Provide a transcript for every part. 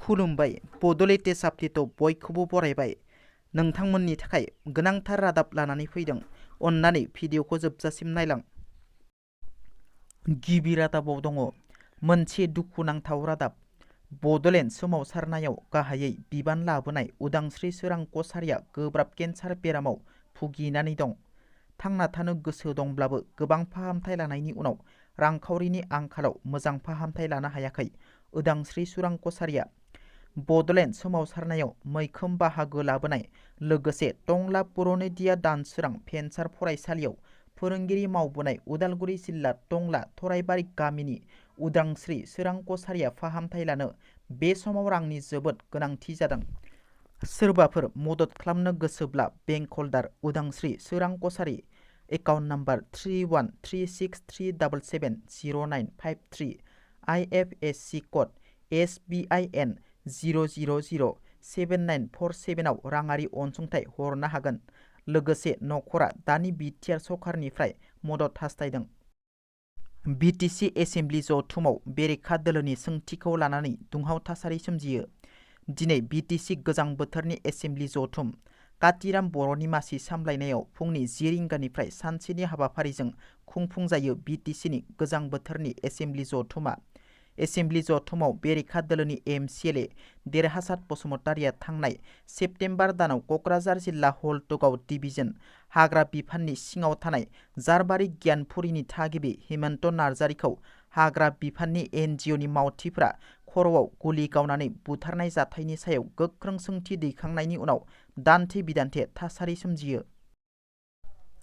खुलुमबाय बड'लेटेस्ट आपडेटआव बयखौबो बरायबाय। नोंथांमोननि थाखाय गोनांथार रादाब लानानै फैदों। अन्नानै भिडिअखौ जोबजासिम नायलां। गिबि रादाबाव दङ मोनसे दुखुनांथाव रादाब। बड'लेण्ड सोमावसारनायाव गाहायै बिबान लाबोनाय उदांस्रि सोरां कछारिया गोब्राब केन्सार बेरामाव भुगिनानै दं। थांना थानो गोसो दंब्लाबो गोबां फाहामथाय लानायनि उनाव रांखावरिनि आंखालाव मोजां फाहामथाय लानो हायाखै उदांस्रि सोरां कछारिया। बड'लेण्ड सोमावसारनायाव मैखोम बाहागो लाबोनाय लोगोसे टंला पुर'नदिया दानसोरां भेन्सार फरायसालियाव फोरोंगिरि मावबोनाय उदालगुरि जिल्ला टंला थराइबारि गामिनि उदांस्रि सोरां कछारिया फाहामथाय लानो बे समाव रांनि जोबोद गोनांथि जादों। सोरबाफोर मदद खालामनो गोसोब्ला bank holder Udangsri Sorang Kachari account number 313637700953 IFSC code SBIN 0007947 आव राङारि अनसुंथाइ हरनो हागोन। लोगोसे नखरा दानि बिटिआर सरकारनिफ्राय मदद हास्थायदों। बिटिसि एसेम्बलि जथुमाव बेरेखा दोलोनि सोंथिखौ लानानै दुंहाव थासारि सोमजियो। दिनै बिटिसि गोजां बोथोरनि एसेम्बलि जथुम कातिराम बर'नि मासि सामलायनायाव फुंनि 10 रिंगानिफ्राय सानसेनि हाबाफारिजों खुंफुंजायो। बिटिसिनि गोजां बोथोरनि एसेम्बलि जथुमा। एसेम्बलि जथुमाव बेरेखा दोलोनि MCLA देरहासात बसुमतारिया थांनाय सेप्तेम्बर दानाव क'क्राझार जिल्ला हलथुगाव डिभिजन हाग्रा बिफाननि सिङाव थानाय जारबारि गियानपुरिनि थागिबि हेमन्त नार्जारिखौ हाग्रा बिफाननि NGOनि मावथिफोरा खर'आव गुलि गावनानै बुथारनाय जाथायनि सायाव गोख्रों सोंथि दैखांनायनि उनाव दान्थे बिदान्थे थासारि सोमजियो।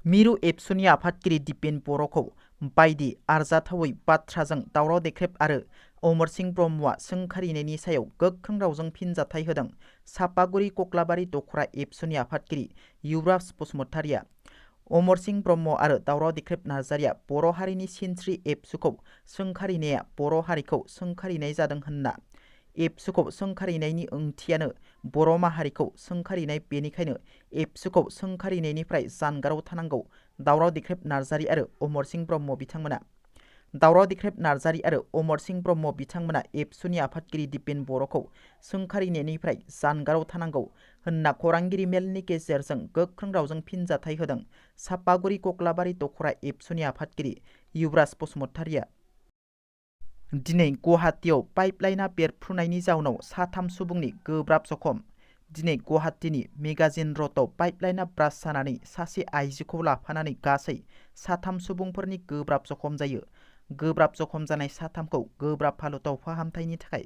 मिरु एबसुनि आफादगिरि दिपेन बर'खौ बायदि आरजाथावै बाथ्राजों दावराव देख्रेब आरो अमरसिं ब्रह्मआ सोंखारिनायनि सायाव गोख्रों रावजों फिनजाथाय होदों। सापागुरि कक्लाबारि दखरा एबसुनि आफादगिरि युवराज बसुमतारिया। अमरसिं ब्रह्म आरो दावराव देख्रेब नार्जारिया बर' हारिनि सिनस्रि एबसुखौ सोंखारिनाया बर' हारिखौ सोंखारिनाय जादों होनना। एबसुखौ सोंखारिनायनि ओंथियानो बर' माहारिखौ सोंखारिनाय, बेनिखायनो एबसुखौ सोंखारिनायनिफ्राय जानगाराव थानांगौ दावराव देख्रेब नार्जारि आरो अमरसिं ब्रह्म बिथांमोना। दावराव देख्रेब नार्जारि आरो अमरसिं ब्रह्म बिथांमोना एबसुनि आफादगिरि दिपेन बर'खौ सोंखारिनायनिफ्राय जानगाराव थानांगौ होनना खौरांगिरि मेलनि गेजेरजों गोख्रों रावजों फिनजाथाय होदों। सापागुरि कक्लाबारि दखरा एबसुनि आफादगिरि युवराज बसुमतारिया। दिनै गुवाहाटीआव पाइपलाइनआ बेरफ्रुनायनि जाउनाव 3 सुबुंनि गोब्राब जखम। दिनै गुवाहाटीनि मेगाजिन र'डआव पाइपलाइनआ ब्रास जानानै सासे आइजोखौ लाफानानै गासै 3 सुबुंफोरनि गोब्राब जखम जायो। गोब्राब जखम जानाय 3खौ गोब्राब हालोदाव फाहामथायनि थाखाय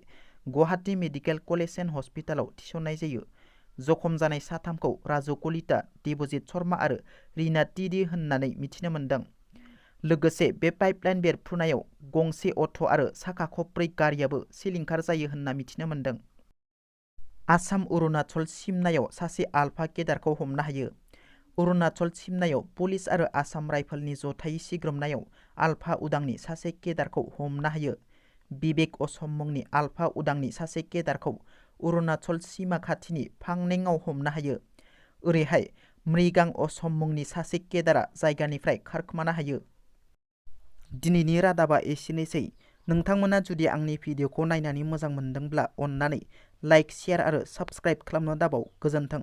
गुवाहाटी मेडिकेल कलेज एन्ड हस्पिटालाव थिसननाय जायो। जखम जानाय 3खौ राजु कलिता, देबजित शर्मा आरो रीना टिडि होननानै मिथिनो मोन्दों। लोगोसे बे पाइपलाइन बेरफ्रुनायाव गंसे अट' आरो साखा खबब्रै गारियाबो सिलिंखार जायो होनना मिथिनो मोन्दों। आसाम अरुणाचल सिमनायाव सासे आलफा केडारखौ हमनो हायो। अरुणाचल सिमनायाव पुलिस आरो आसाम राइफलनि जथायै सिग्रोमनायाव आलफा उदांनि सासे केडारखौ हमनो हायो। बिबेक असम मुंनि आलफा उदांनि सासे केडारखौ अरुणाचल सिमा खाथिनि फांनेंआव हमनो हायो। ओरैहाय मृगां असम मुंनि सासे केडारा जायगानिफ्राय खारखोमानो हायो। दिनैनि रादाबा एसेनोसै। नोंथांमोना जुदि आंनि भिडिअखौ नायनानै मोजां मोनदोंब्ला अन्नानै लाइक, शेयार आरो साबस्क्राइब खालामनो दाबाव। गोजोन्थों।